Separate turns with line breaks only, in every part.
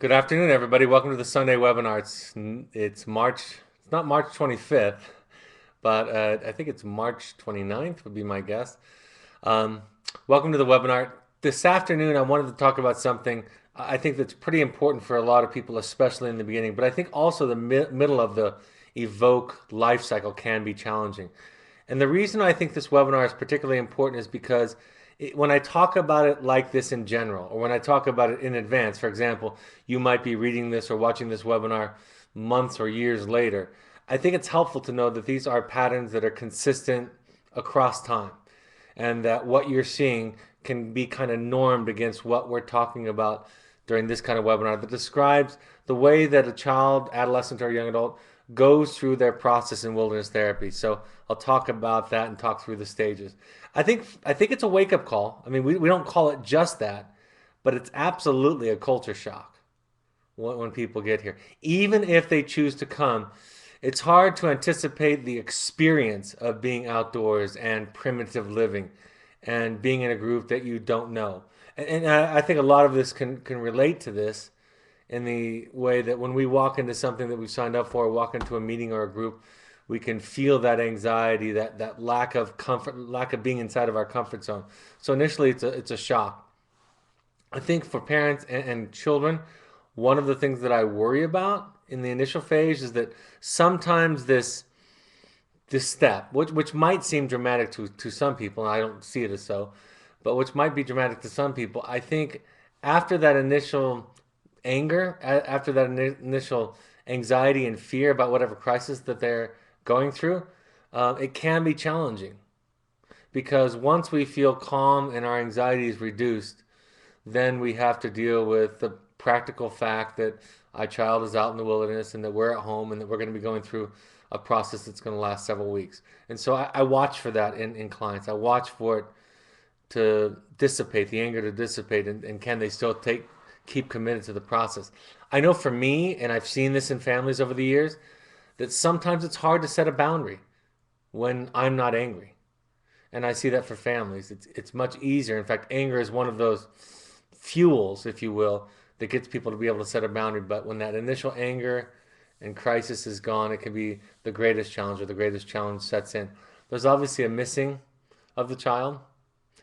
Good afternoon, everybody. Welcome to the Sunday webinar. It's March. It's not March 25th, but I think it's March 29th would be my guess. Um, Welcome to the webinar. This afternoon, I wanted to talk about something I think that's pretty important for a lot of people, especially in the beginning. But I think also the middle of the Evoke life cycle can be challenging. And the reason I think this webinar is particularly important is because when I talk about it like this in general, or when I talk about it in advance, for example, you might be reading this or watching this webinar months or years later. I think it's helpful to know that these are patterns that are consistent across time and that what you're seeing can be kind of normed against what we're talking about during this kind of webinar that describes the way that a child, adolescent, or young adult goes through their process in wilderness therapy. So I'll talk about that and talk through the stages. I think it's a wake up call. I mean, we don't call it just that, but it's absolutely a culture shock when people get here. Even if they choose to come, it's hard to anticipate the experience of being outdoors and primitive living and being in a group that you don't know. And I think a lot of this can relate to this in the way that when we walk into something that we've signed up for, walk into a meeting or a group, we can feel that anxiety, that lack of comfort, lack of being inside of our comfort zone. So initially, it's a shock. I think for parents and children, one of the things that I worry about in the initial phase is that sometimes this step, which might seem dramatic to some people, and I don't see it as so, but which might be dramatic to some people, I think after that initial anger, after that initial anxiety and fear about whatever crisis that they're going through, it can be challenging because once we feel calm and our anxiety is reduced, then we have to deal with the practical fact that our child is out in the wilderness and that we're at home and that we're going to be going through a process that's going to last several weeks. And so I watch for that in clients. I watch for it to dissipate, the anger to dissipate, and can they still keep committed to the process. I know for me, and I've seen this in families over the years, that sometimes it's hard to set a boundary when I'm not angry. And I see that for families. It's much easier. In fact, anger is one of those fuels, if you will, that gets people to be able to set a boundary. But when that initial anger and crisis is gone, it can be the greatest challenge or the greatest challenge sets in. There's obviously a missing of the child.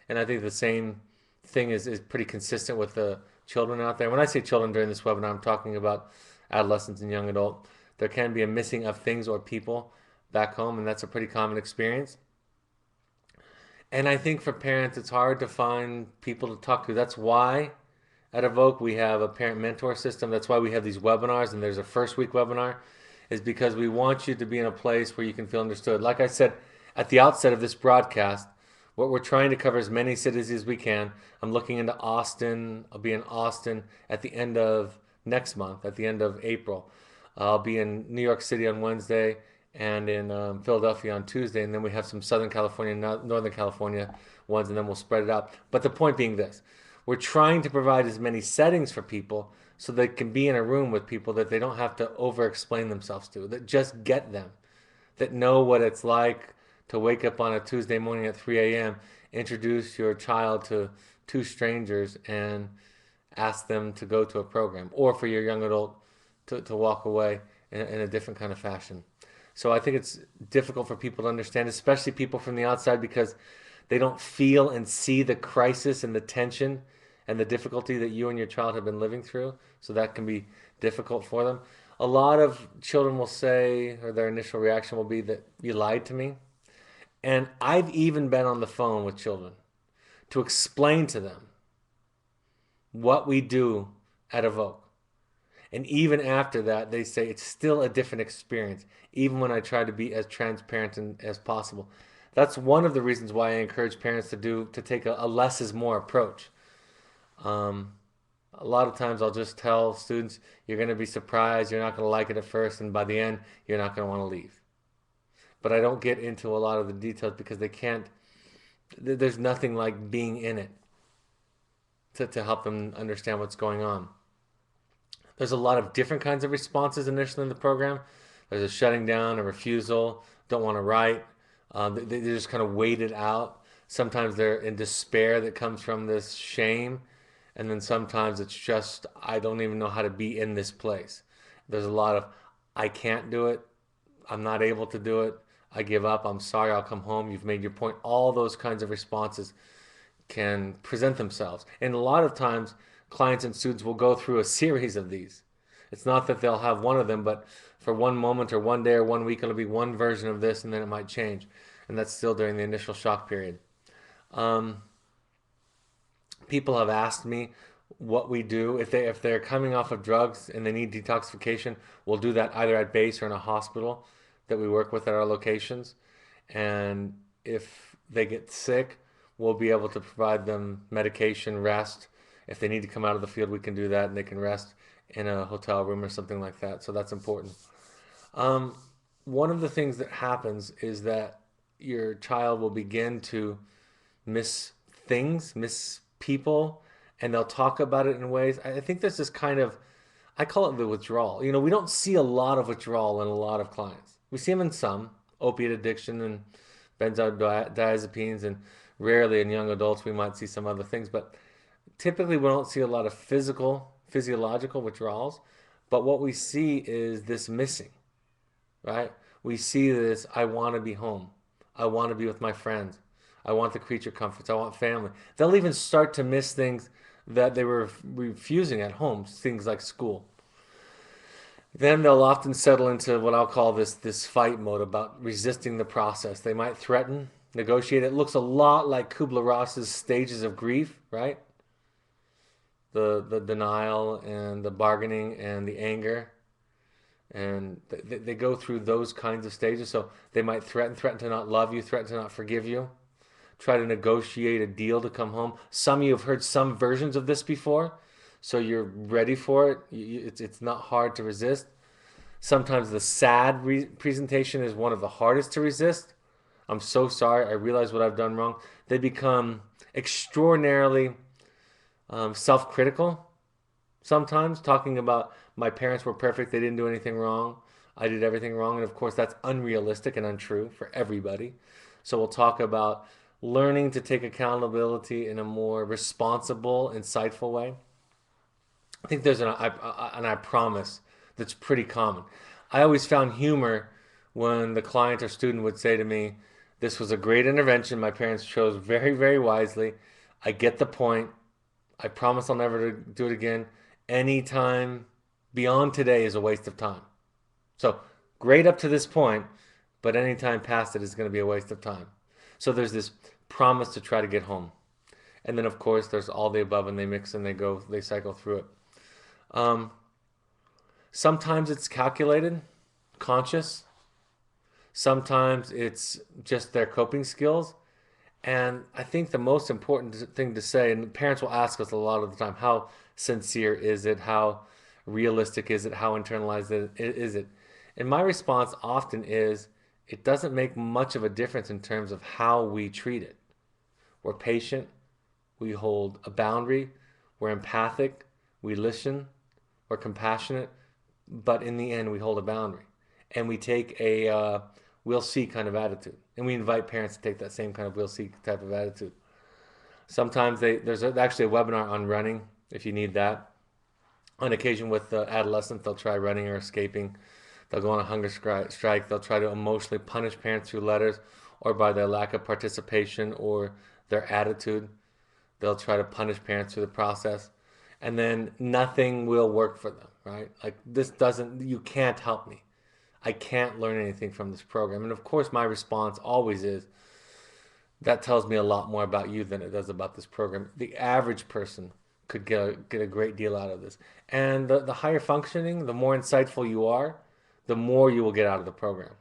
And I think the same thing is pretty consistent with the children out there. When I say children during this webinar, I'm talking about adolescents and young adult. There can be a missing of things or people back home, and that's a pretty common experience. And I think for parents, it's hard to find people to talk to. That's why at Evoke we have a parent mentor system. That's why we have these webinars, and there's a first week webinar, is because we want you to be in a place where you can feel understood. Like I said at the outset of this broadcast, what we're trying to cover as many cities as we can. I'm looking into Austin. I'll be in Austin at the end of next month, at the end of April. I'll be in New York City on Wednesday and in Philadelphia on Tuesday, and then we have some Southern California and Northern California ones, and then we'll spread it out. But the point being this, we're trying to provide as many settings for people so they can be in a room with people that they don't have to over explain themselves to, that just get them, that know what it's like to wake up on a Tuesday morning at 3 a.m., introduce your child to two strangers and ask them to go to a program, or for your young adult to walk away in a different kind of fashion. So I think it's difficult for people to understand, especially people from the outside, because they don't feel and see the crisis and the tension and the difficulty that you and your child have been living through. So that can be difficult for them. A lot of children will say, or their initial reaction will be that you lied to me. And I've even been on the phone with children to explain to them what we do at Evoke. And even after that, they say it's still a different experience, even when I try to be as transparent as possible. That's one of the reasons why I encourage parents to take a less is more approach. Um, a lot of times I'll just tell students, you're going to be surprised, you're not going to like it at first, and by the end, you're not going to want to leave. But I don't get into a lot of the details because they can't, there's nothing like being in it to help them understand what's going on. There's a lot of different kinds of responses initially in the program. There's a shutting down, a refusal, don't want to write. They just kind of wait it out. Sometimes they're in despair that comes from this shame And then sometimes it's just, I don't even know how to be in this place. There's a lot of, I can't do it. I'm not able to do it. I give up. I'm sorry. I'll come home. You've made your point. All those kinds of responses can present themselves. And a lot of times, clients and students will go through a series of these. It's not that they'll have one of them, but for one moment or one day or one week, it'll be one version of this, and then it might change. And that's still during the initial shock period. Um, People have asked me what we do if they're coming off of drugs and they need detoxification. We'll do that either at base or in a hospital that we work with at our locations. And if they get sick, we'll be able to provide them medication, rest. If they need to come out of the field, we can do that, and they can rest in a hotel room or something like that. So that's important. Um, One of the things that happens is that your child will begin to miss things, miss people, and they'll talk about it in ways. I think there's this kind of, I call it the withdrawal. We don't see a lot of withdrawal in a lot of clients. We see them in some, opiate addiction and benzodiazepines, and rarely in young adults we might see some other things, but typically we don't see a lot of physiological withdrawals. But what we see is this missing, right? We see this, I want to be home. I want to be with my friends. I want the creature comforts. I want family. They'll even start to miss things that they were refusing at home, things like school. Then they'll often settle into what I'll call this fight mode about resisting the process. They might threaten, negotiate. It looks a lot like Kubler-Ross's stages of grief, right? The denial and the bargaining and the anger, and they go through those kinds of stages. So they might threaten to not love you, threaten to not forgive you, try to negotiate a deal to come home. Some of you have heard some versions of this before, so you're ready for it. It's not hard to resist. Sometimes the sad presentation is one of the hardest to resist. I'm so sorry. I realize what I've done wrong. They become extraordinarily self-critical sometimes, talking about my parents were perfect. They didn't do anything wrong. I did everything wrong. And of course, that's unrealistic and untrue for everybody. So we'll talk about learning to take accountability in a more responsible, insightful way. I think there's an I promise that's pretty common. I always found humor when the client or student would say to me, "This was a great intervention. My parents chose very, very wisely. I get the point. I promise I'll never do it again. Anytime beyond today is a waste of time." So great up to this point, but any time past it is going to be a waste of time. So there's this promise to try to get home. And then, of course, there's all the above, and they mix and they cycle through it. Um, Sometimes it's calculated, conscious. Sometimes it's just their coping skills. And I think the most important thing to say, and parents will ask us a lot of the time, how sincere is it? How realistic is it? How internalized is it? And my response often is, it doesn't make much of a difference in terms of how we treat it. We're patient, we hold a boundary, we're empathic, we listen, we're compassionate, but in the end, we hold a boundary. And we take a we'll see kind of attitude. And we invite parents to take that same kind of we'll see type of attitude. Sometimes there's actually a webinar on running if you need that. On occasion with adolescents, they'll try running or escaping. They'll go on a hunger strike. They'll try to emotionally punish parents through letters or by their lack of participation or their attitude. They'll try to punish parents through the process. And then nothing will work for them, right? Like, you can't help me. I can't learn anything from this program. And of course, my response always is, that tells me a lot more about you than it does about this program. The average person could get a great deal out of this. And the higher functioning, the more insightful you are, the more you will get out of the program.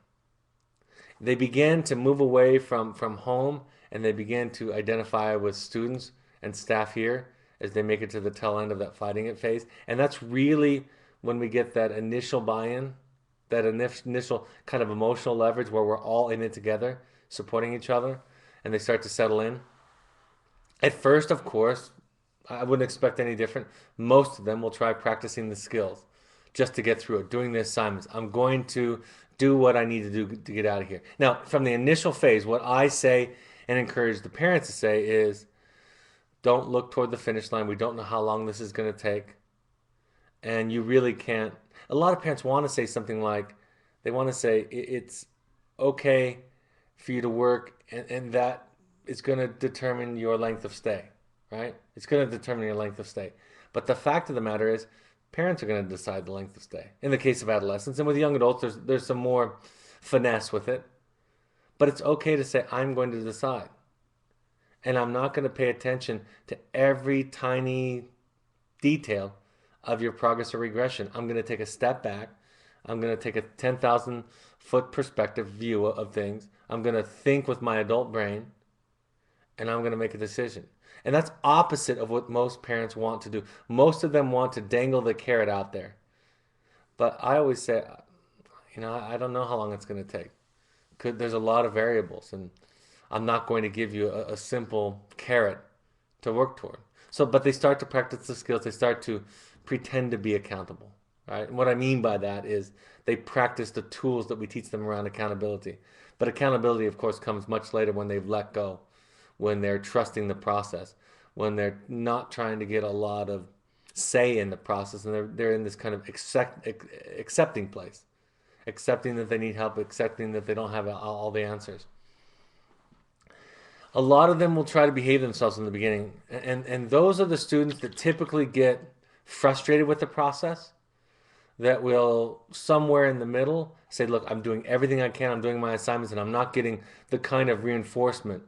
They begin to move away from home, and they begin to identify with students and staff here as they make it to the tail end of that fighting it phase. And that's really when we get that initial buy-in, that initial kind of emotional leverage where we're all in it together, supporting each other, and they start to settle in. At first, of course, I wouldn't expect any different. Most of them will try practicing the skills just to get through it, doing the assignments. I'm going to do what I need to do to get out of here. Now, from the initial phase, what I say and encourage the parents to say is, don't look toward the finish line. We don't know how long this is going to take. And you really can't. A lot of parents want to say something like, they want to say it's okay for you to work, and that is going to determine your length of stay, right? It's going to determine your length of stay. But the fact of the matter is, parents are going to decide the length of stay. In the case of adolescents, and with young adults, there's some more finesse with it. But it's okay to say, I'm going to decide. And I'm not going to pay attention to every tiny detail of your progress or regression. I'm going to take a step back. I'm going to take a 10,000 foot perspective view of things. I'm going to think with my adult brain, and I'm going to make a decision. And that's opposite of what most parents want to do. Most of them want to dangle the carrot out there. But I always say, I don't know how long it's going to take. There's a lot of variables, and I'm not going to give you a simple carrot to work toward. So, but they start to practice the skills. They start to pretend to be accountable, right? And what I mean by that is they practice the tools that we teach them around accountability. But accountability, of course, comes much later when they've let go, when they're trusting the process, when they're not trying to get a lot of say in the process, and they're in this kind of accepting place, accepting that they need help, accepting that they don't have all the answers. A lot of them will try to behave themselves in the beginning, and those are the students that typically get frustrated with the process, that will somewhere in the middle say, look, I'm doing everything I can, I'm doing my assignments, and I'm not getting the kind of reinforcement,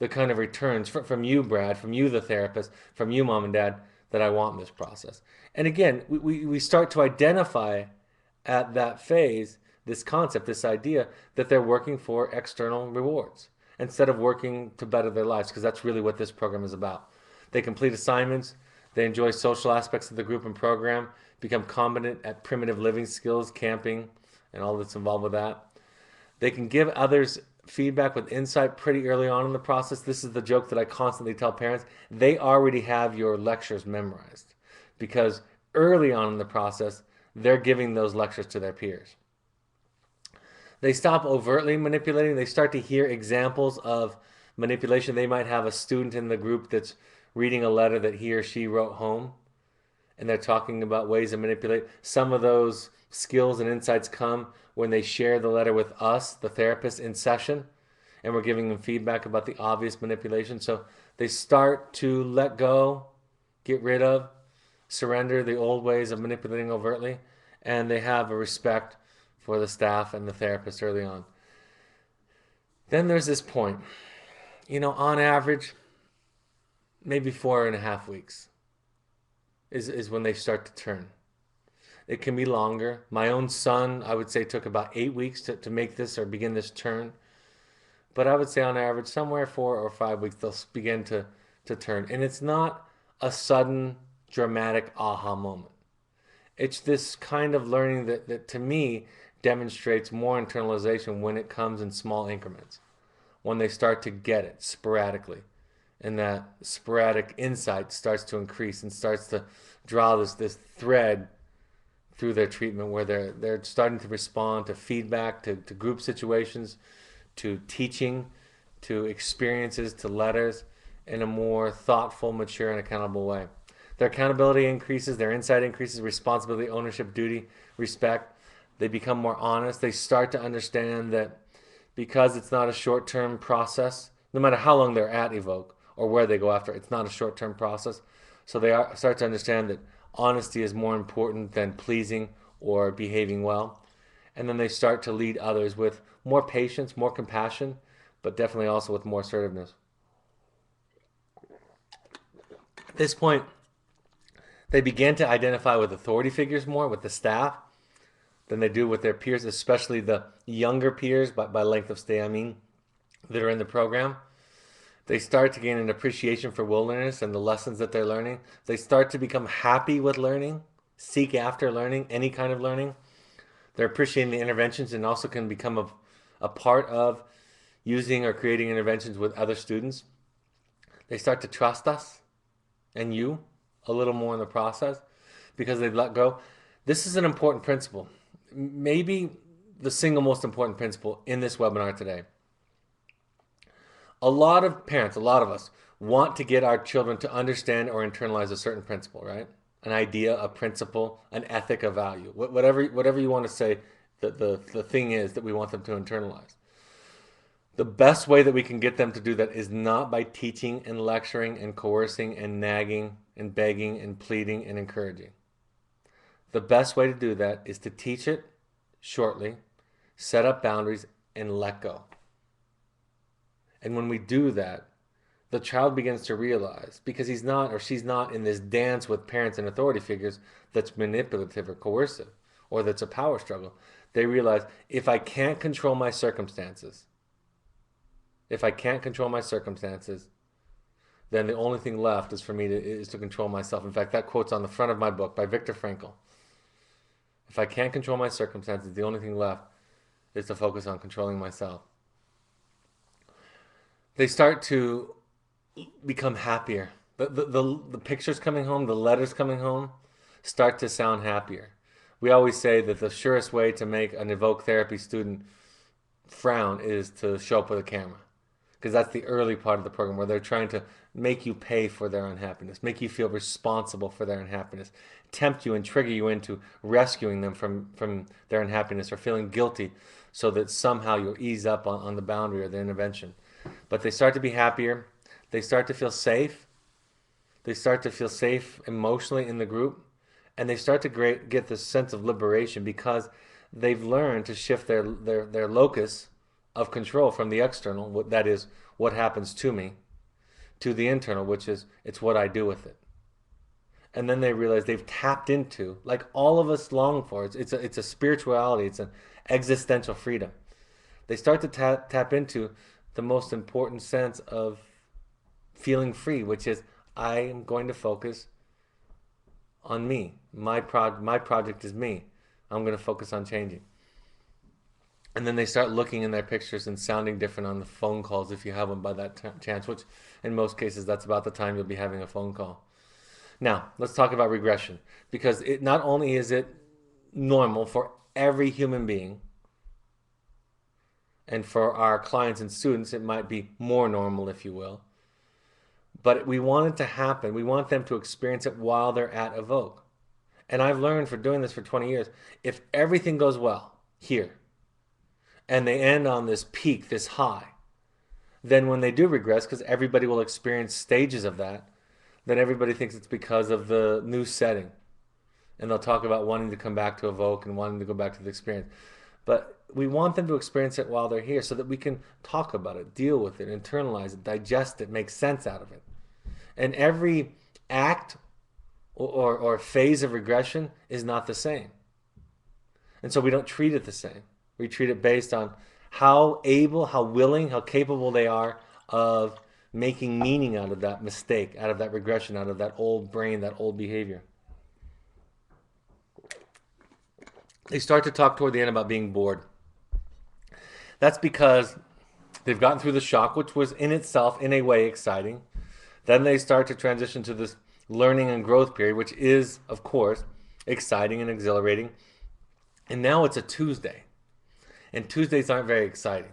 the kind of returns from you, Brad, from you, the therapist, from you, mom and dad, that I want in this process. And again, we start to identify at that phase this concept, this idea that they're working for external rewards instead of working to better their lives, because that's really what this program is about. They complete assignments, they enjoy social aspects of the group and program, become competent at primitive living skills, camping, and all that's involved with that. They can give others feedback with insight pretty early on in the process. This is the joke that I constantly tell parents. They already have your lectures memorized because early on in the process, they're giving those lectures to their peers. They stop overtly manipulating. They start to hear examples of manipulation. They might have a student in the group that's reading a letter that he or she wrote home, and they're talking about ways to manipulate. Some of those skills and insights come when they share the letter with us, the therapist, in session, and we're giving them feedback about the obvious manipulation. So they start to let go, get rid of, surrender the old ways of manipulating overtly, and they have a respect for the staff and the therapist early on. Then there's this point, on average, maybe 4.5 weeks is when they start to turn. It can be longer. My own son, I would say, took about 8 weeks to make this or begin this turn. But I would say on average, somewhere 4 or 5 weeks, they'll begin to turn. And it's not a sudden, dramatic aha moment. It's this kind of learning that to me demonstrates more internalization when it comes in small increments, when they start to get it sporadically, and that sporadic insight starts to increase and starts to draw this thread through their treatment, where they're starting to respond to feedback, to group situations, to teaching, to experiences, to letters in a more thoughtful, mature, and accountable way. Their accountability increases, their insight increases, responsibility, ownership, duty, respect. They become more honest. They start to understand that because it's not a short-term process, no matter how long they're at Evoke or where they go after, it's not a short-term process. So they start to understand that honesty is more important than pleasing or behaving well. And then they start to lead others with more patience, more compassion, but definitely also with more assertiveness. At this point, they begin to identify with authority figures more, with the staff, than they do with their peers, especially the younger peers, by length of stay, I mean, that are in the program. They start to gain an appreciation for wilderness and the lessons that they're learning. They start to become happy with learning, seek after learning, any kind of learning. They're appreciating the interventions and also can become a part of using or creating interventions with other students. They start to trust us and you a little more in the process because they've let go. This is an important principle. Maybe the single most important principle in this webinar today. A lot of parents, a lot of us, want to get our children to understand or internalize a certain principle, right? An idea, a principle, an ethic, a value, whatever you want to say that the thing is that we want them to internalize. The best way that we can get them to do that is not by teaching and lecturing and coercing and nagging and begging and pleading and encouraging. The best way to do that is to teach it shortly, set up boundaries, and let go. And when we do that, the child begins to realize, because he's not or she's not in this dance with parents and authority figures that's manipulative or coercive, or that's a power struggle, they realize, if I can't control my circumstances, then the only thing left is for me to control myself. In fact, that quote's on the front of my book by Viktor Frankl. If I can't control my circumstances, the only thing left is to focus on controlling myself. They start to become happier. The pictures coming home, the letters coming home, start to sound happier. We always say that the surest way to make an Evoke therapy student frown is to show up with a camera. Because that's the early part of the program, where they're trying to make you pay for their unhappiness, make you feel responsible for their unhappiness, tempt you and trigger you into rescuing them from their unhappiness or feeling guilty, so that somehow you'll ease up on the boundary or the intervention. But they start to be happier. They start to feel safe. They start to feel safe emotionally in the group. And they start to get this sense of liberation, because they've learned to shift their locus of control from the external, that is, what happens to me, to the internal, which is, it's what I do with it. And then they realize they've tapped into, like all of us long for, it's a spirituality, it's an existential freedom. They start to tap into the most important sense of feeling free, which is, I am going to focus on me. My project is me. I'm going to focus on changing. And then they start looking in their pictures and sounding different on the phone calls, if you have them by that chance, which in most cases, that's about the time you'll be having a phone call. Now, let's talk about regression, because it not only is it normal for every human being, and for our clients and students, it might be more normal, if you will, but we want it to happen. We want them to experience it while they're at Evoke. And I've learned, for doing this for 20 years, if everything goes well here, and they end on this peak, this high, then when they do regress, because everybody will experience stages of that, then everybody thinks it's because of the new setting. And they'll talk about wanting to come back to Evoke and wanting to go back to the experience. But we want them to experience it while they're here, so that we can talk about it, deal with it, internalize it, digest it, make sense out of it. And every act or phase of regression is not the same. And so we don't treat it the same. We treat it based on how able, how willing, how capable they are of making meaning out of that mistake, out of that regression, out of that old brain, that old behavior. They start to talk toward the end about being bored. That's because they've gotten through the shock, which was in itself, in a way, exciting. Then they start to transition to this learning and growth period, which is, of course, exciting and exhilarating. And now it's a Tuesday. And Tuesdays aren't very exciting.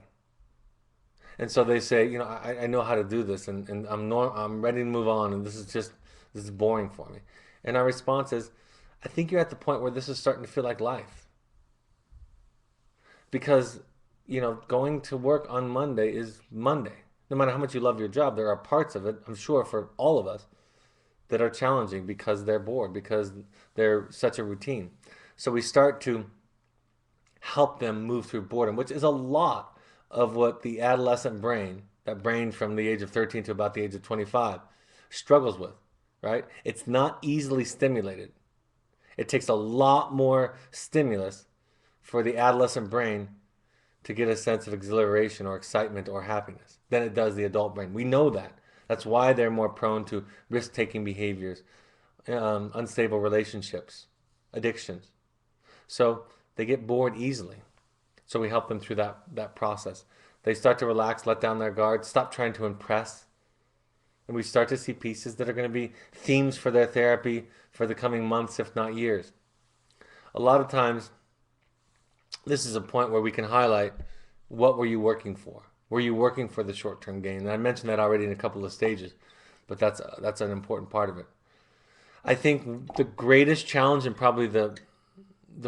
And so they say, I know how to do this, and I'm ready to move on, and this is boring for me. And our response is, I think you're at the point where this is starting to feel like life. Because, going to work on Monday is Monday. No matter how much you love your job, there are parts of it, I'm sure for all of us, that are challenging because they're bored, because they're such a routine. So we start to help them move through boredom, which is a lot of what the adolescent brain, that brain from the age of 13 to about the age of 25, struggles with, right? It's not easily stimulated. It takes a lot more stimulus for the adolescent brain to get a sense of exhilaration or excitement or happiness than it does the adult brain. We know that. That's why they're more prone to risk-taking behaviors, unstable relationships, addictions. So they get bored easily. So we help them through that process. They start to relax, let down their guard, stop trying to impress. And we start to see pieces that are going to be themes for their therapy for the coming months, if not years. A lot of times, this is a point where we can highlight, what were you working for? Were you working for the short-term gain? And I mentioned that already in a couple of stages. but that's an important part of it. I think the greatest challenge and probably the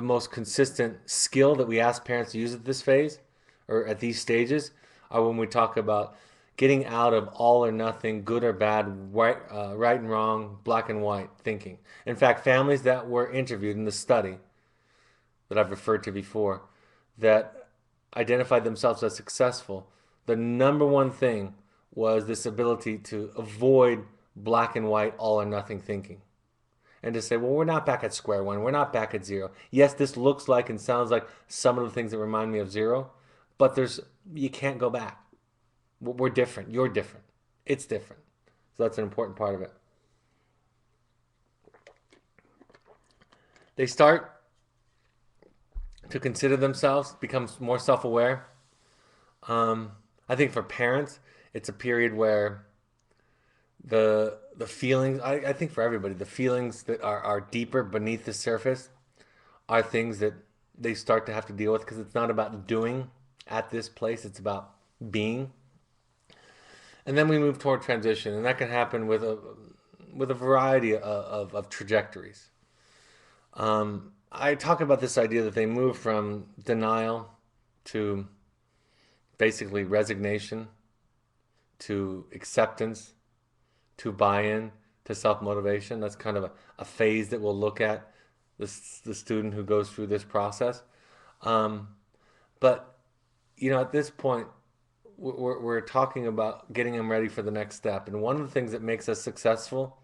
most consistent skill that we ask parents to use at this phase or at these stages are when we talk about getting out of all or nothing, good or bad, right and wrong, black and white thinking. In fact, families that were interviewed in the study that I've referred to before that identified themselves as successful, the number one thing was this ability to avoid black and white, all or nothing thinking. And to say, well, we're not back at square one. We're not back at zero. Yes, this looks like and sounds like some of the things that remind me of zero, but you can't go back. We're different. You're different. It's different. So that's an important part of it. They start to consider themselves, become more self-aware. I think for parents, it's a period where the feelings, I think for everybody, the feelings that are deeper beneath the surface are things that they start to have to deal with because it's not about doing at this place, it's about being. And then we move toward transition, and that can happen with a variety of trajectories. I talk about this idea that they move from denial to basically resignation to acceptance to buy-in to self-motivation. That's kind of a phase that we'll look at the student who goes through this process. Um, but, at this point, we're talking about getting them ready for the next step. And one of the things that makes us successful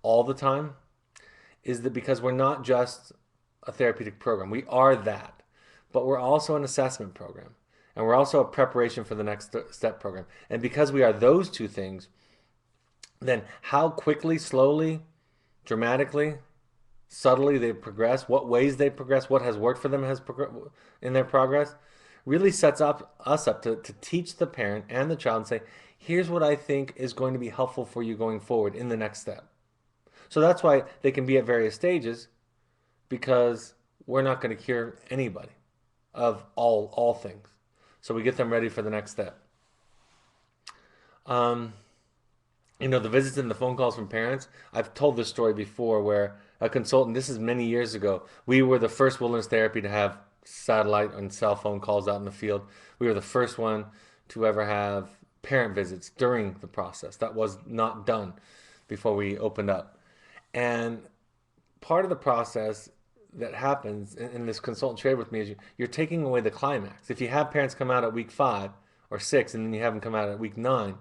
all the time is that because we're not just a therapeutic program, we are that, but we're also an assessment program. And we're also a preparation for the next step program. And because we are those two things, then how quickly, slowly, dramatically, subtly they progress, what ways they progress, what has worked for them in their progress, really sets us up to teach the parent and the child and say, here's what I think is going to be helpful for you going forward in the next step. So that's why they can be at various stages, because we're not going to cure anybody of all things. So we get them ready for the next step. The visits and the phone calls from parents, I've told this story before where a consultant, this is many years ago, we were the first wilderness therapy to have satellite and cell phone calls out in the field. We were the first one to ever have parent visits during the process. That was not done before we opened up. And part of the process that happens, and this consultant shared with me, is you're taking away the climax. If you have parents come out at week 5 or 6 and then you have them come out at week 9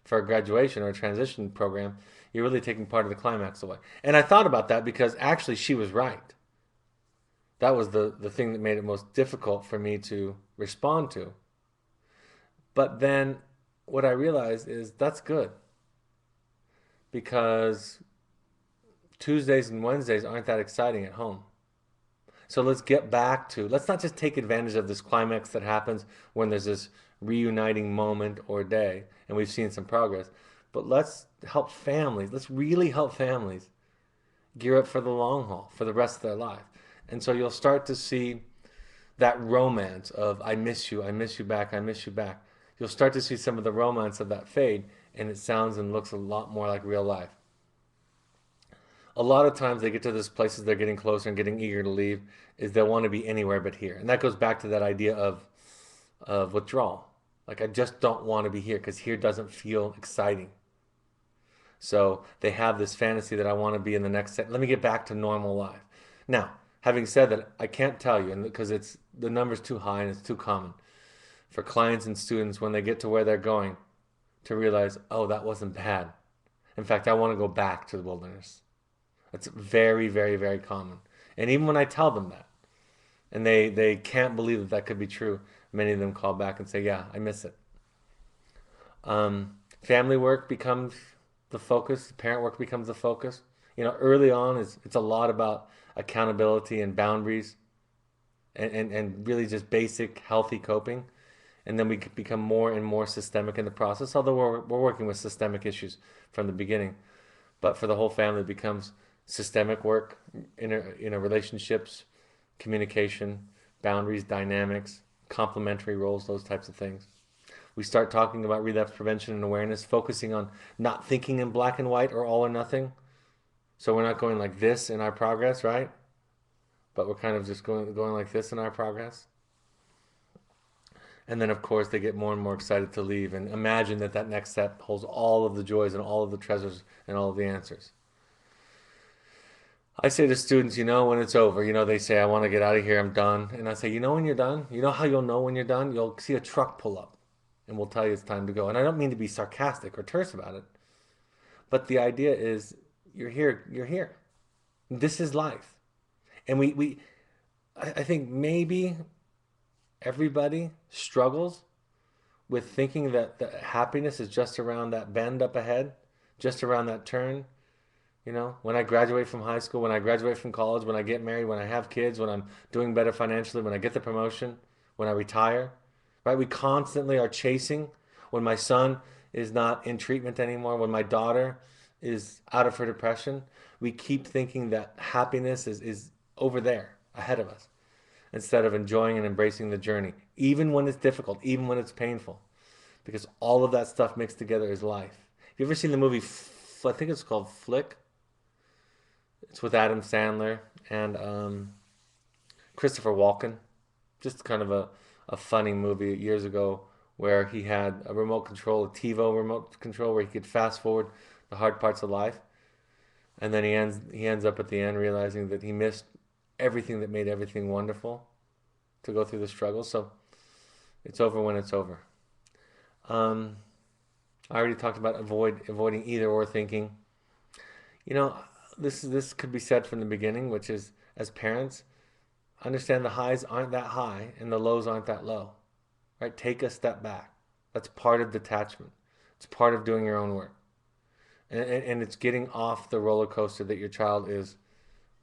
for a graduation or a transition program, you're really taking part of the climax away. And I thought about that because actually she was right. That was the thing that made it most difficult for me to respond to. But then what I realized is that's good, because Tuesdays and Wednesdays aren't that exciting at home. So let's not just take advantage of this climax that happens when there's this reuniting moment or day, and we've seen some progress, but let's really help families gear up for the long haul, for the rest of their life. And so you'll start to see that romance of, I miss you back, I miss you back. You'll start to see some of the romance of that fade, and it sounds and looks a lot more like real life. A lot of times they get to this places they're getting closer and getting eager to leave, is they want to be anywhere but here. And that goes back to that idea of withdrawal. Like, I just don't want to be here because here doesn't feel exciting. So they have this fantasy that I want to be in the next set. Let me get back to normal life. Now, having said that, I can't tell you, and because the number's too high and it's too common for clients and students when they get to where they're going to realize, oh, that wasn't bad. In fact, I want to go back to the wilderness. That's very, very, very common. And even when I tell them that, and they can't believe that could be true, many of them call back and say, yeah, I miss it. Family work becomes the focus. Parent work becomes the focus. Early on, it's a lot about accountability and boundaries and really just basic healthy coping. And then we become more and more systemic in the process, although we're working with systemic issues from the beginning. But for the whole family, it becomes systemic work, relationships, communication, boundaries, dynamics, complementary roles, those types of things. We start talking about relapse prevention and awareness, focusing on not thinking in black and white or all or nothing. So we're not going like this in our progress, right? But we're kind of just going like this in our progress. And then, of course, they get more and more excited to leave and imagine that that next step holds all of the joys and all of the treasures and all of the answers. I say to students, when it's over, they say, I want to get out of here, I'm done. And I say, when you're done? You know how you'll know when you're done? You'll see a truck pull up and we'll tell you it's time to go. And I don't mean to be sarcastic or terse about it, but the idea is you're here, you're here. This is life. And I think maybe everybody struggles with thinking that the happiness is just around that bend up ahead, just around that turn. When I graduate from high school, when I graduate from college, when I get married, when I have kids, when I'm doing better financially, when I get the promotion, when I retire, right? We constantly are chasing. When my son is not in treatment anymore, when my daughter is out of her depression, we keep thinking that happiness is over there ahead of us instead of enjoying and embracing the journey, even when it's difficult, even when it's painful, because all of that stuff mixed together is life. Have you ever seen the movie, I think it's called Flick? It's with Adam Sandler and Christopher Walken. Just kind of a funny movie years ago where he had a remote control, a TiVo remote control, where he could fast forward the hard parts of life. And then he ends up at the end realizing that he missed everything that made everything wonderful to go through the struggle. So it's over when it's over. I already talked about avoiding either or thinking. This could be said from the beginning, which is, as parents, understand the highs aren't that high and the lows aren't that low, right? Take a step back. That's part of detachment. It's part of doing your own work. And it's getting off the roller coaster that your child is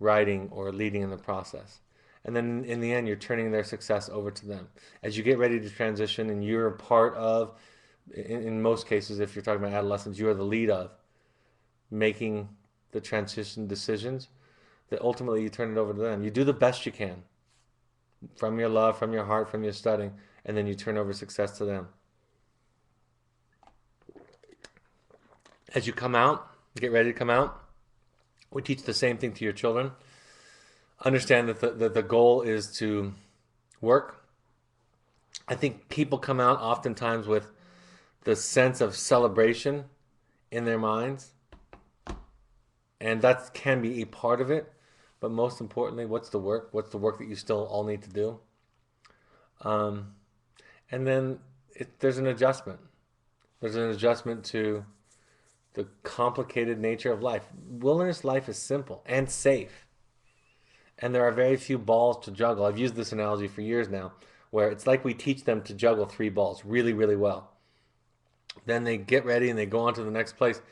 riding or leading in the process. And then in the end, you're turning their success over to them. As you get ready to transition and you're a part of, in most cases, if you're talking about adolescents, you are the lead of making the transition decisions, that ultimately you turn it over to them. You do the best you can from your love, from your heart, from your studying, and then you turn over success to them. As you come out, get ready to come out, we teach the same thing to your children. Understand that the goal is to work. I think people come out oftentimes with the sense of celebration in their minds, and that can be a part of it. But most importantly, what's the work? What's the work that you still all need to do? And then there's an adjustment. There's an adjustment to the complicated nature of life. Wilderness life is simple and safe. And there are very few balls to juggle. I've used this analogy for years now, where it's like we teach them to juggle 3 balls really, really well. Then they get ready and they go on to the next place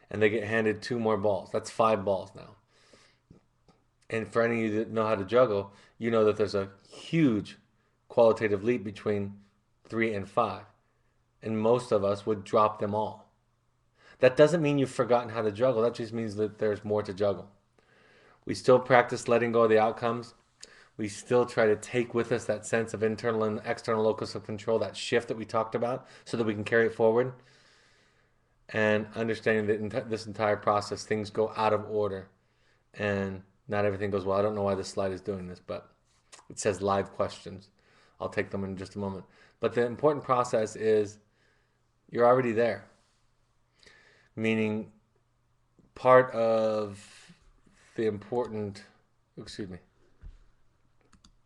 and they get handed 2 more balls. That's 5 balls now. And for any of you that know how to juggle, you know that there's a huge qualitative leap between 3 and 5. And most of us would drop them all. That doesn't mean you've forgotten how to juggle. That just means that there's more to juggle. We still practice letting go of the outcomes. We still try to take with us that sense of internal and external locus of control, that shift that we talked about, so that we can carry it forward. And understanding that in this entire process, things go out of order and not everything goes well. I don't know why this slide is doing this, but it says live questions. I'll take them in just a moment. But the important process is you're already there. Meaning part of the important,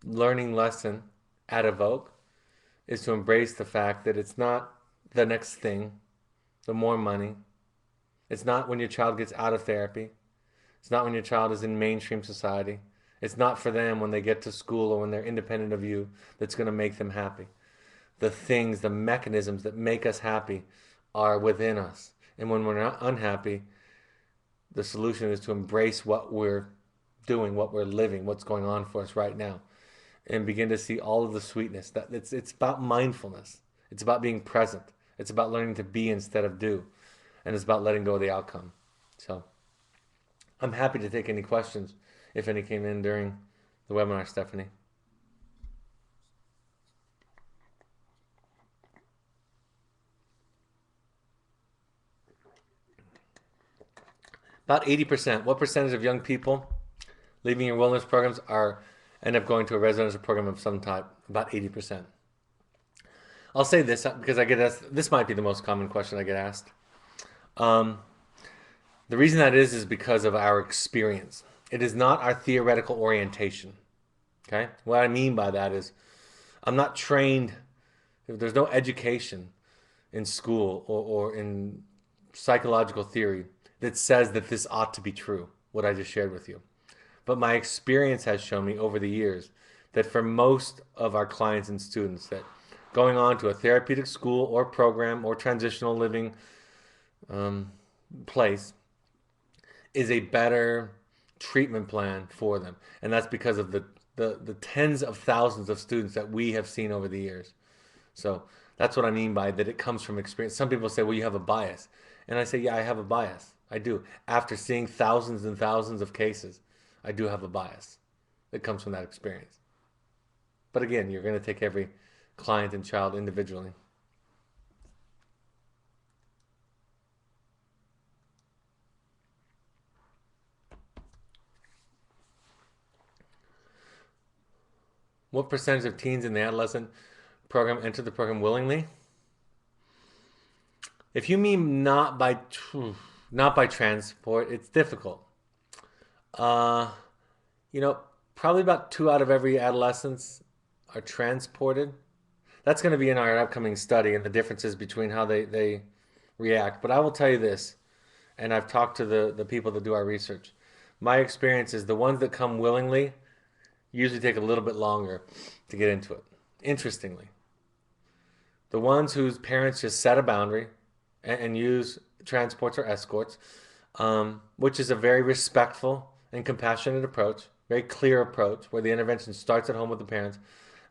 learning lesson at Evoke is to embrace the fact that it's not the next thing, the more money. It's not when your child gets out of therapy. It's not when your child is in mainstream society. It's not for them when they get to school or when they're independent of you that's going to make them happy. The things, the mechanisms that make us happy are within us. And when we're not unhappy, the solution is to embrace what we're doing, what we're living, what's going on for us right now, and begin to see all of the sweetness. That it's about mindfulness. It's about being present. It's about learning to be instead of do. And it's about letting go of the outcome. So I'm happy to take any questions if any came in during the webinar, Stephanie. About 80%. What percentage of young people leaving your wellness programs are end up going to a residential program of some type? About 80%. I'll say this because I get asked, this might be the most common question I get asked. Um, the reason that is because of our experience. It is not our theoretical orientation. Okay? What I mean by that is I'm not trained, there's no education in school or in psychological theory that says that this ought to be true, what I just shared with you. But my experience has shown me over the years that for most of our clients and students that going on to a therapeutic school or program or transitional living um, place is a better treatment plan for them. And that's because of the tens of thousands of students that we have seen over the years. So that's what I mean by that it comes from experience. Some people say, well, you have a bias. And I say, yeah, I have a bias. I do. After seeing thousands and thousands of cases, I do have a bias that comes from that experience. But again, you're going to take every client and child individually. What percentage of teens in the adolescent program enter the program willingly? If you mean not by transport, it's difficult. Uh, you know, probably about 2 out of every adolescents are transported. That's going to be in our upcoming study and the differences between how they react. But I will tell you this, and I've talked to the people that do our research. My experience is the ones that come willingly usually take a little bit longer to get into it. Interestingly, the ones whose parents just set a boundary and use transports or escorts, which is a very respectful and compassionate approach, very clear approach where the intervention starts at home with the parents,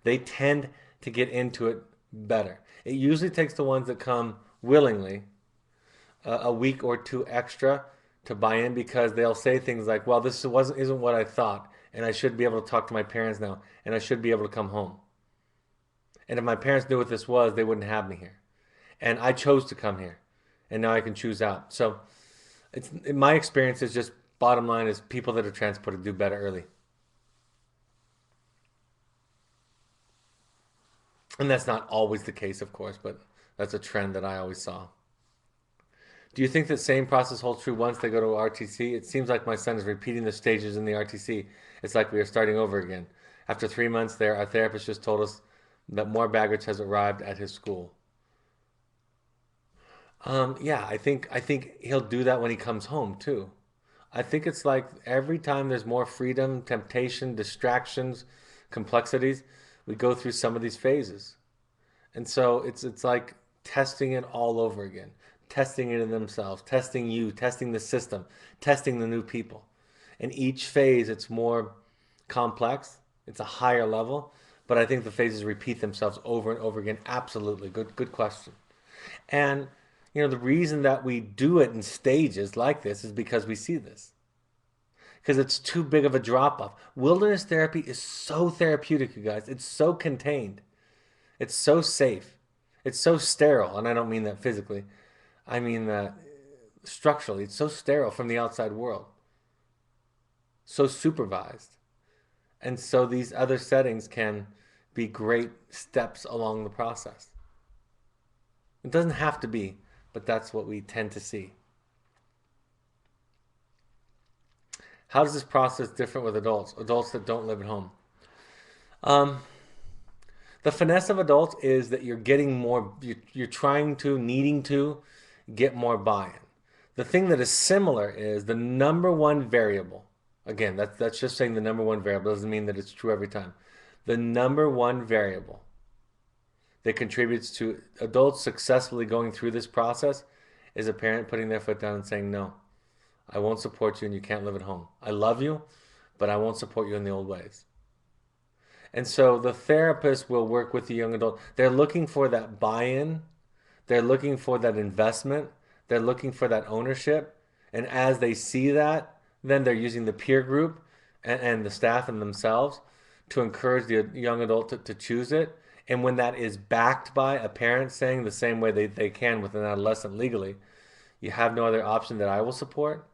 they tend to get into it better. It usually takes the ones that come willingly a week or two extra to buy in because they'll say things like, "Well, this isn't what I thought, and I should be able to talk to my parents now, and I should be able to come home. And if my parents knew what this was, they wouldn't have me here. And I chose to come here, and now I can choose out." So, it's in my experience is just bottom line is people that are transported do better early, and that's not always the case, of course, but that's a trend that I always saw. Do you think that same process holds true once they go to RTC? It seems like my son is repeating the stages in the RTC. It's like we are starting over again. After 3 months there, our therapist just told us that more baggage has arrived at his school. Yeah, I think he'll do that when he comes home too. I think it's like every time there's more freedom, temptation, distractions, complexities, we go through some of these phases. And so it's like testing it all over again, testing it in themselves, testing you, testing the system, testing the new people. And each phase, it's more complex, it's a higher level, but I think the phases repeat themselves over and over again. Absolutely, good question. And the reason that we do it in stages like this is because we see this. Because it's too big of a drop off. Wilderness therapy is so therapeutic, you guys. It's so contained. It's so safe. It's so sterile, and I don't mean that physically. I mean that structurally. It's so sterile from the outside world. So supervised. And so these other settings can be great steps along the process. It doesn't have to be, but that's what we tend to see. How does this process differ with adults that don't live at home? Um, the finesse of adults is that you're getting more, you're trying to, needing to get more buy-in. The thing that is similar is the number one variable. Again, that's just saying the number one variable doesn't mean that it's true every time. The number one variable that contributes to adults successfully going through this process is a parent putting their foot down and saying, no, I won't support you and you can't live at home. I love you, but I won't support you in the old ways. And so the therapist will work with the young adult. They're looking for that buy-in. They're looking for that investment. They're looking for that ownership. And as they see that, then they're using the peer group and the staff and themselves to encourage the young adult to choose it. And when that is backed by a parent saying the same way they can with an adolescent legally, you have no other option that I will support,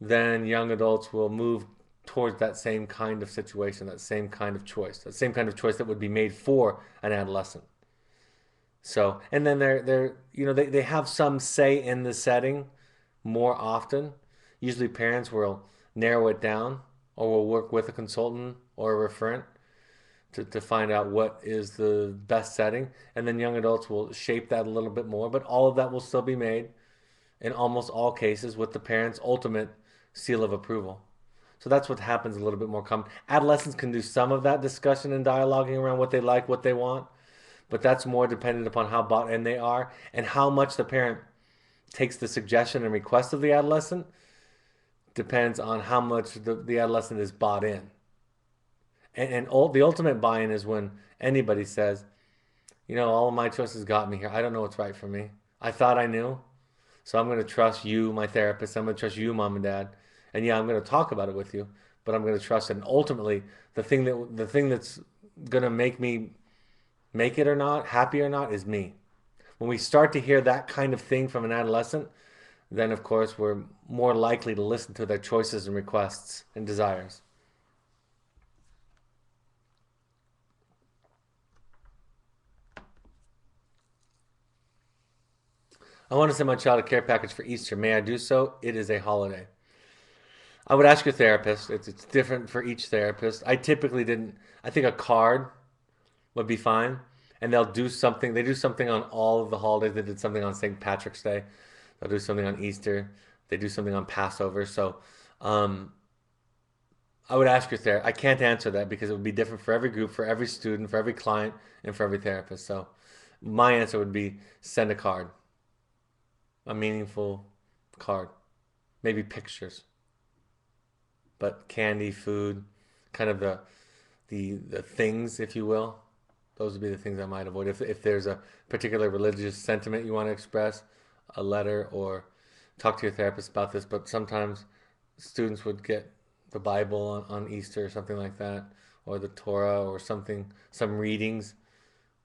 then young adults will move towards that same kind of situation, that same kind of choice, that same kind of choice that would be made for an adolescent. So, and then they have some say in the setting more often. Usually parents will narrow it down or will work with a consultant or a referent to find out what is the best setting. And then young adults will shape that a little bit more, but all of that will still be made in almost all cases with the parents' ultimate seal of approval. So that's what happens a little bit more common. Adolescents can do some of that discussion and dialoguing around what they like, what they want, but that's more dependent upon how bought in they are and how much the parent takes the suggestion and request of the adolescent depends on how much the adolescent is bought in. The ultimate buy-in is when anybody says, all of my choices got me here. I don't know what's right for me. I thought I knew, so I'm going to trust you, my therapist. I'm going to trust you, mom and dad. And yeah, I'm going to talk about it with you, but I'm going to trust it. And ultimately, the thing that's going to make me make it or not, happy or not, is me. When we start to hear that kind of thing from an adolescent, then of course we're more likely to listen to their choices and requests and desires. I want to send my child a care package for Easter. May I do so? It is a holiday. I would ask your therapist. It's different for each therapist. I typically didn't. I think a card would be fine. And they'll do something. They do something on all of the holidays. They did something on St. Patrick's Day. They'll do something on Easter. They do something on Passover. So um, I would ask your therapist. I can't answer that because it would be different for every group, for every student, for every client, and for every therapist. So my answer would be send a card, a meaningful card, maybe pictures, but candy, food, kind of the things, if you will. Those would be the things I might avoid. If there's a particular religious sentiment you want to express, a letter or talk to your therapist about this. But sometimes students would get the Bible on Easter or something like that, or the Torah or something, some readings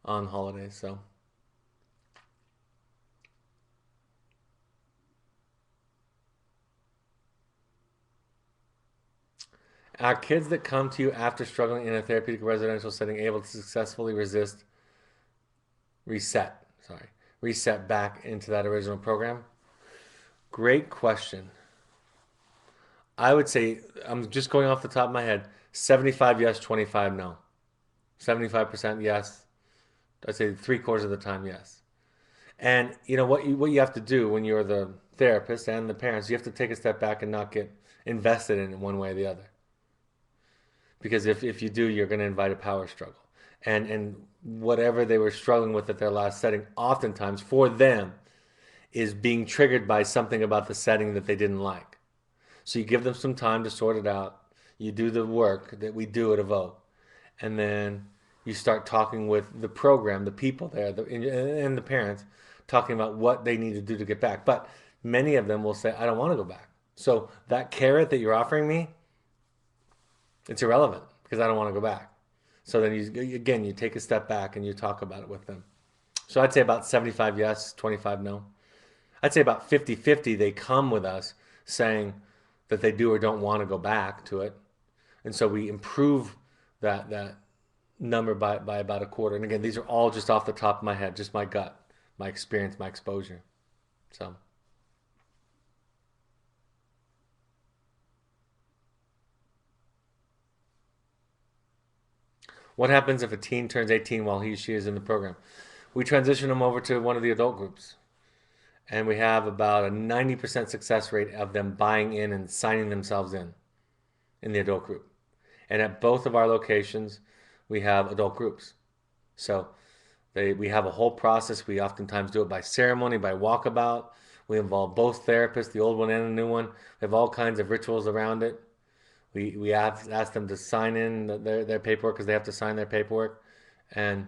on holidays. So are kids that come to you after struggling in a therapeutic residential setting able to successfully reset, reset back into that original program? Great question. I would say, I'm just going off the top of my head, 75 yes, 25 no. 75% yes. I'd say three-quarters of the time yes. And what you have to do when you're the therapist and the parents, you have to take a step back and not get invested in it one way or the other. Because if you do, you're going to invite a power struggle. And whatever they were struggling with at their last setting, oftentimes for them, is being triggered by something about the setting that they didn't like. So you give them some time to sort it out. You do the work that we do at Evoke. And then you start talking with the program, the people there, and the parents, talking about what they need to do to get back. But many of them will say, I don't want to go back. So that carrot that you're offering me, it's irrelevant because I don't want to go back. So then you take a step back and you talk about it with them. So I'd say about 75 yes, 25 no. I'd say about 50-50 they come with us saying that they do or don't want to go back to it. And so we improve that number by about a quarter. And again, these are all just off the top of my head, just my gut, my experience, my exposure. So what happens if a teen turns 18 while he or she is in the program? We transition them over to one of the adult groups. And we have about a 90% success rate of them buying in and signing themselves in the adult group. And at both of our locations, we have adult groups. So we have a whole process. We oftentimes do it by ceremony, by walkabout. We involve both therapists, the old one and the new one. We have all kinds of rituals around it. We ask them to sign in their paperwork because they have to sign their paperwork. And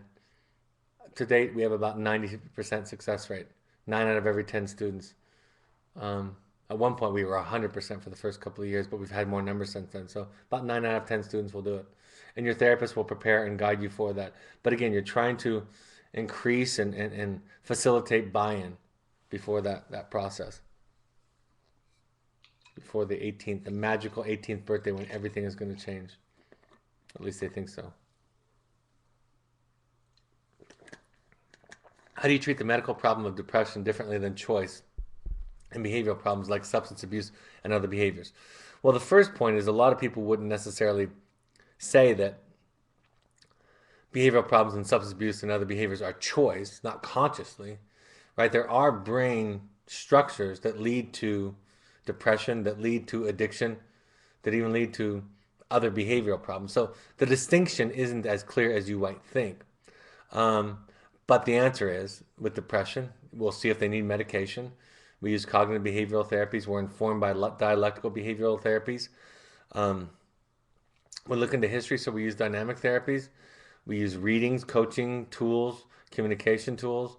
to date, we have about 90% success rate. 9 out of every 10 students. At one point, we were 100% for the first couple of years, but we've had more numbers since then. So about 9 out of 10 students will do it. And your therapist will prepare and guide you for that. But again, you're trying to increase and facilitate buy-in before that process. before the 18th, the magical 18th birthday when everything is going to change. At least they think so. How do you treat the medical problem of depression differently than choice and behavioral problems like substance abuse and other behaviors? Well, the first point is a lot of people wouldn't necessarily say that behavioral problems and substance abuse and other behaviors are choice, not consciously, right? There are brain structures that lead to depression, that lead to addiction, that even lead to other behavioral problems. So the distinction isn't as clear as you might think. But the answer is, with depression, we'll see if they need medication. We use cognitive behavioral therapies. We're informed by dialectical behavioral therapies. We look into history, so we use dynamic therapies. We use readings, coaching tools, communication tools.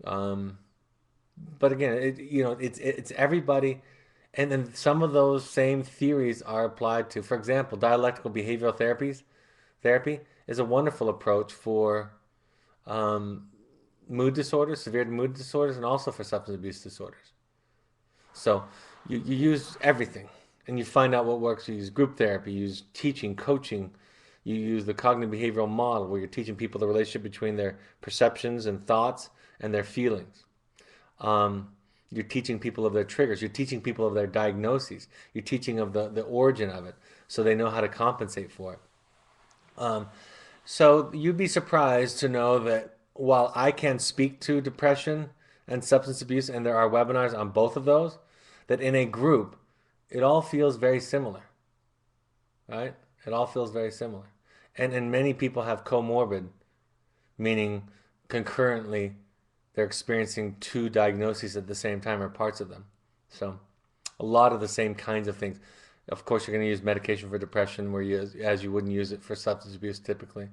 But again, it's everybody, and then some of those same theories are applied to, for example, dialectical behavioral therapy is a wonderful approach for mood disorders, severe mood disorders, and also for substance abuse disorders. So you use everything and you find out what works. You use group therapy, you use teaching, coaching, you use the cognitive behavioral model where you're teaching people the relationship between their perceptions and thoughts and their feelings. You're teaching people of their triggers. You're teaching people of their diagnoses. You're teaching of the origin of it so they know how to compensate for it. So you'd be surprised to know that while I can speak to depression and substance abuse, and there are webinars on both of those, that in a group, it all feels very similar, right? It all feels very similar. And many people have comorbid, meaning concurrently they're experiencing two diagnoses at the same time or parts of them. So a lot of the same kinds of things. Of course, you're going to use medication for depression as you wouldn't use it for substance abuse typically.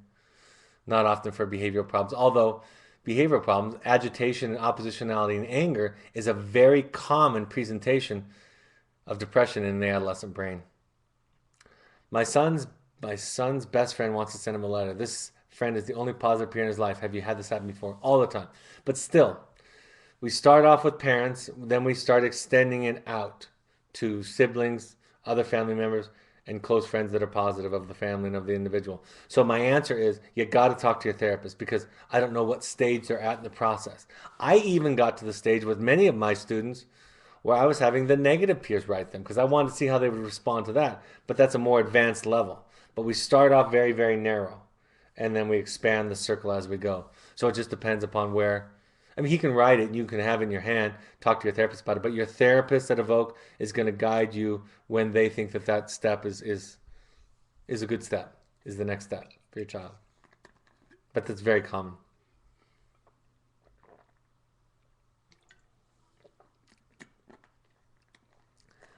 Not often for behavioral problems. Although behavioral problems, agitation, oppositionality, and anger is a very common presentation of depression in the adolescent brain. My son's best friend wants to send him a letter. This friend is the only positive peer in his life. Have you had this happen before? All the time. But still, we start off with parents, then we start extending it out to siblings, other family members, and close friends that are positive of the family and of the individual. So my answer is you got to talk to your therapist because I don't know what stage they're at in the process. I even got to the stage with many of my students where I was having the negative peers write them because I wanted to see how they would respond to that. But that's a more advanced level. But we start off very, very narrow and then we expand the circle as we go. So it just depends upon where. I mean, he can write it and you can have it in your hand, talk to your therapist about it, but your therapist at Evoke is going to guide you when they think that step is a good step, is the next step for your child. But that's very common.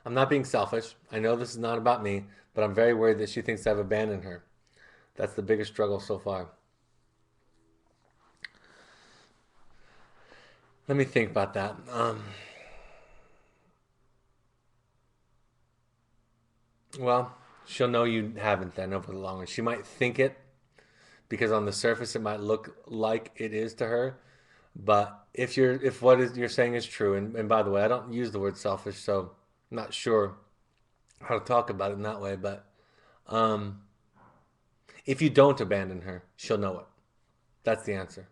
I'm not being selfish. I know this is not about me, but I'm very worried that she thinks I've abandoned her. That's the biggest struggle so far. Let me think about that. Well, she'll know you haven't then over the long run. She might think it because on the surface it might look like it is to her. But if you're saying is true, and by the way, I don't use the word selfish, so I'm not sure how to talk about it in that way. But um, if you don't abandon her, she'll know it. That's the answer.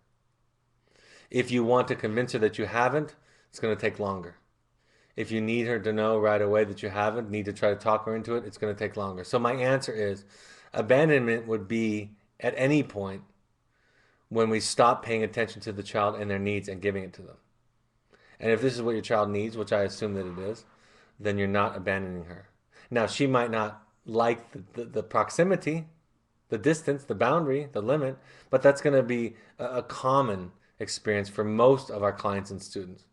If you want to convince her that you haven't, it's going to take longer. If you need her to know right away that you haven't, need to try to talk her into it, it's going to take longer. So my answer is abandonment would be at any point when we stop paying attention to the child and their needs and giving it to them. And if this is what your child needs, which I assume that it is, then you're not abandoning her. Now, she might not like the proximity, the distance, the boundary, the limit, but that's going to be a common experience for most of our clients and students.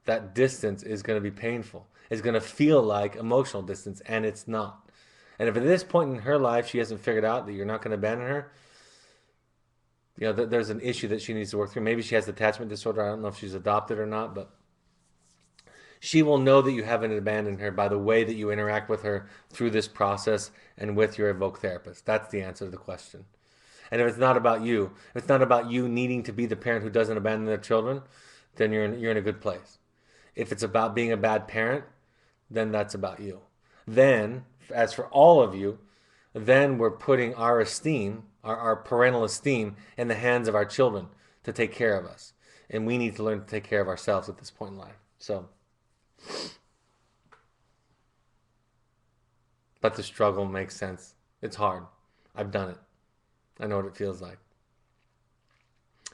That distance is going to be painful. It's going to feel like emotional distance, and it's not. And if at this point in her life she hasn't figured out that you're not going to abandon her, there's an issue that she needs to work through. Maybe she has attachment disorder. I don't know if she's adopted or not, but she will know that you haven't abandoned her by the way that you interact with her through this process and with your Evoke therapist. That's the answer to the question. And if it's not about you, if it's not about you needing to be the parent who doesn't abandon their children, then you're in a good place. If it's about being a bad parent, then that's about you. Then, as for all of you, then we're putting our esteem, our parental esteem, in the hands of our children to take care of us. And we need to learn to take care of ourselves at this point in life. So, but the struggle makes sense. It's hard. I've done it. I know what it feels like.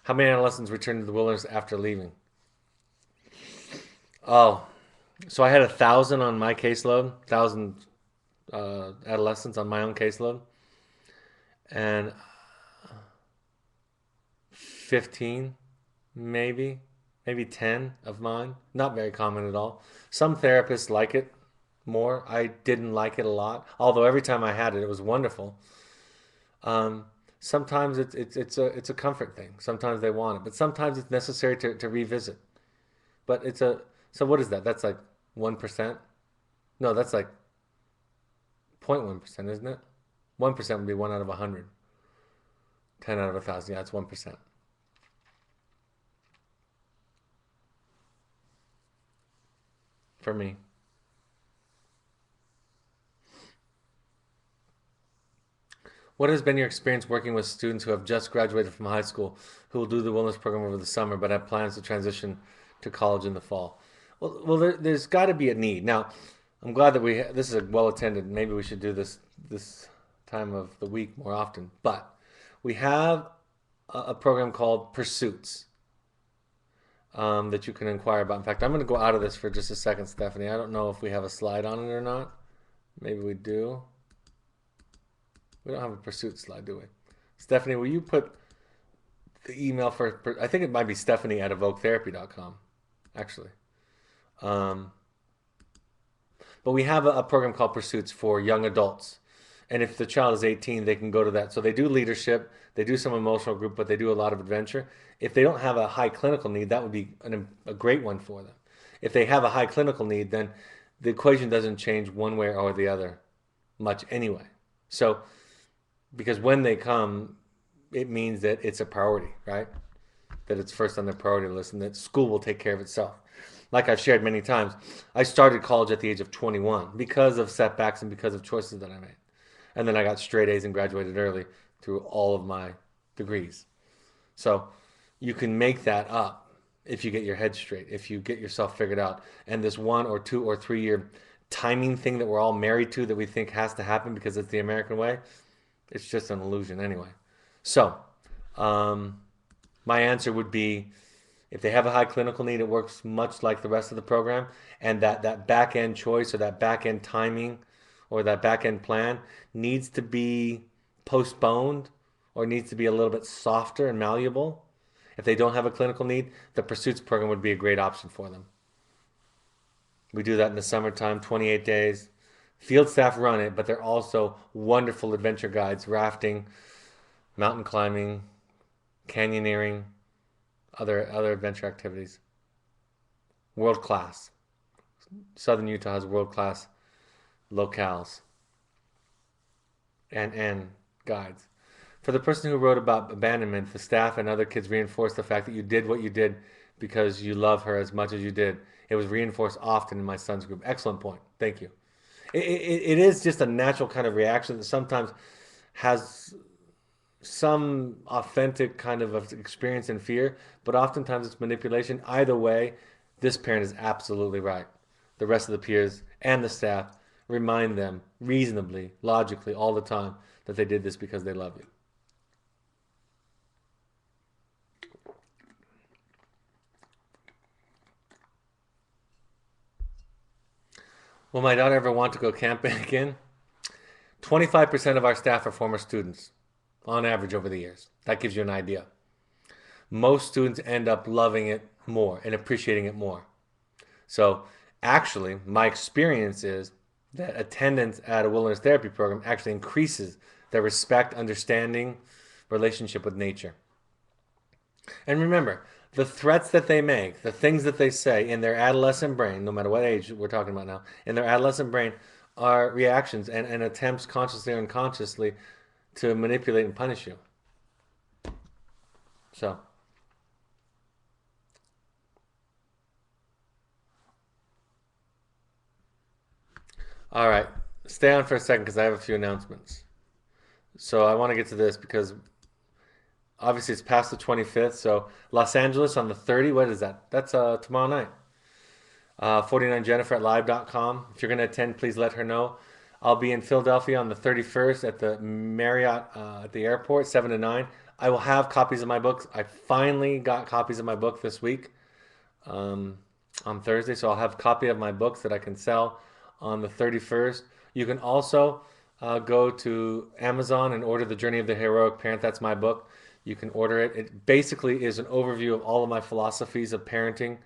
How many adolescents returned to the wilderness after leaving? Oh, so I had 1,000 on my caseload, 1,000 adolescents on my own caseload, and 15, maybe 10 of mine. Not very common at all. Some therapists like it more. I didn't like it a lot, although every time I had it, it was wonderful. Um, Sometimes it's a comfort thing. Sometimes they want it, but sometimes it's necessary to revisit. But it's a so what is that? That's like 1%. No, that's like 0.1%, isn't it? 1% would be 1 out of 100. 10 out of 1,000. Yeah, it's 1% for me. What has been your experience working with students who have just graduated from high school, who will do the wellness program over the summer, but have plans to transition to college in the fall? There's got to be a need. Now, I'm glad that this is a well attended. Maybe we should do this time of the week more often. But we have a program called Pursuits that you can inquire about. In fact, I'm going to go out of this for just a second, Stephanie. I don't know if we have a slide on it or not. Maybe we do. We don't have a pursuit slide, do we? Stephanie, will you put the email for, I think it might be Stephanie at evoketherapy.com, actually. Um, but we have a program called Pursuits for young adults. And if the child is 18, they can go to that. So they do leadership, they do some emotional group, but they do a lot of adventure. If they don't have a high clinical need, that would be a great one for them. If they have a high clinical need, then the equation doesn't change one way or the other much anyway. So because when they come, it means that it's a priority, right? That it's first on their priority list and that school will take care of itself. Like I've shared many times, I started college at the age of 21 because of setbacks and because of choices that I made. And then I got straight A's and graduated early through all of my degrees. So you can make that up if you get your head straight, if you get yourself figured out. And this 1 or 2 or 3 year timing thing that we're all married to that we think has to happen because it's the American way, it's just an illusion anyway. So, my answer would be if they have a high clinical need, it works much like the rest of the program. And that back end choice or that back end timing or that back end plan needs to be postponed or needs to be a little bit softer and malleable. If they don't have a clinical need, the Pursuits program would be a great option for them. We do that in the summertime, 28 days. Field staff run it, but they're also wonderful adventure guides, rafting, mountain climbing, canyoneering, other adventure activities. World class. Southern Utah has world class locales and guides. For the person who wrote about abandonment, the staff and other kids reinforced the fact that you did what you did because you love her as much as you did. It was reinforced often in my son's group. Excellent point. Thank you. It is just a natural kind of reaction that sometimes has some authentic kind of experience and fear, but oftentimes it's manipulation. Either way, this parent is absolutely right. The rest of the peers and the staff remind them reasonably, logically, all the time that they did this because they love you. Will my daughter ever want to go camping again? 25% of our staff are former students, on average over the years. That gives you an idea. Most students end up loving it more and appreciating it more. So actually, my experience is that attendance at a wilderness therapy program actually increases their respect, understanding, relationship with nature. And remember, the threats that they make, the things that they say in their adolescent brain, no matter what age we're talking about now, in their adolescent brain are reactions and attempts consciously or unconsciously to manipulate and punish you. So, all right. stay on for a second because I have a few announcements. So I want to get to this because obviously it's past the 25th. So Los Angeles on the 30th. What is that? That's tomorrow night. 49jennifer at live.com. If you're going to attend, please let her know. I'll be in Philadelphia on the 31st at the Marriott at the airport, 7 to 9. I will have copies of my books. I finally got copies of my book this week um, on Thursday, so I'll have a copy of my books that I can sell on the 31st. You can also go to Amazon and order The Journey of the Heroic Parent. That's my book. You can order it. It basically is an overview of all of my philosophies of parenting,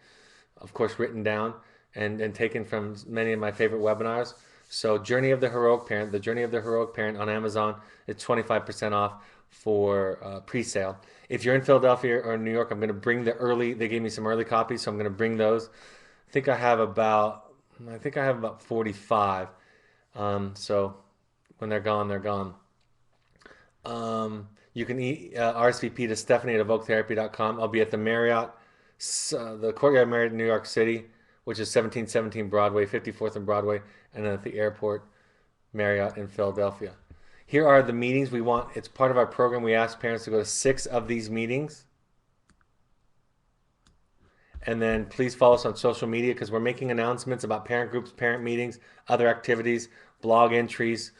of course, written down and taken from many of my favorite webinars. So, Journey of the Heroic Parent, The Journey of the Heroic Parent on Amazon, it's 25% off for pre-sale. If you're in Philadelphia or New York, I'm going to bring they gave me some early copies, so I'm going to bring those. I think I have about 45. So when they're gone, they're gone. You can RSVP to Stephanie at evoketherapy.com. I'll be at the Marriott, the Courtyard Marriott in New York City, which is 1717 Broadway, 54th and Broadway, and then at the Airport Marriott in Philadelphia. Here are the meetings we want. It's part of our program. We ask parents to go to 6 of these meetings. And then please follow us on social media because we're making announcements about parent groups, parent meetings, other activities, blog entries,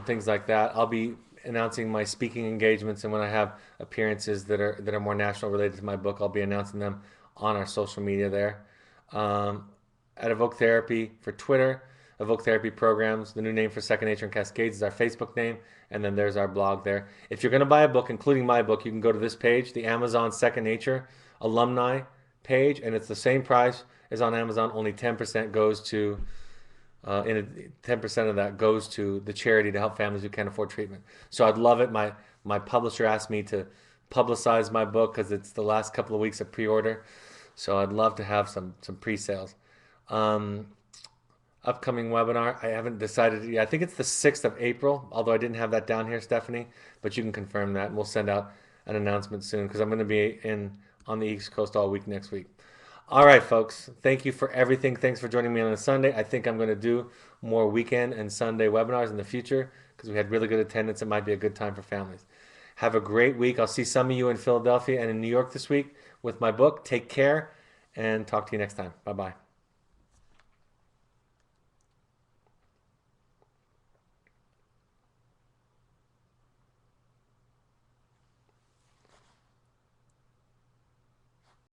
things like that. I'll be announcing my speaking engagements, and when I have appearances that are more national related to my book, I'll be announcing them on our social media there. At Evoke Therapy for Twitter, Evoke Therapy Programs, the new name for Second Nature and Cascades is our Facebook name, and then there's our blog there. If you're going to buy a book, including my book, you can go to this page, the Amazon Second Nature alumni page, and it's the same price as on Amazon. Only 10% goes to 10% of that goes to the charity to help families who can't afford treatment. So I'd love it. My publisher asked me to publicize my book because it's the last couple of weeks of pre-order. So I'd love to have some pre-sales. Upcoming webinar, I haven't decided yet. I think it's the 6th of April, although I didn't have that down here, Stephanie, but you can confirm that, and we'll send out an announcement soon because I'm going to be on the East Coast all week next week. All right, folks. Thank you for everything. Thanks for joining me on a Sunday. I think I'm going to do more weekend and Sunday webinars in the future because we had really good attendance. It might be a good time for families. Have a great week. I'll see some of you in Philadelphia and in New York this week with my book. Take care and talk to you next time. Bye-bye.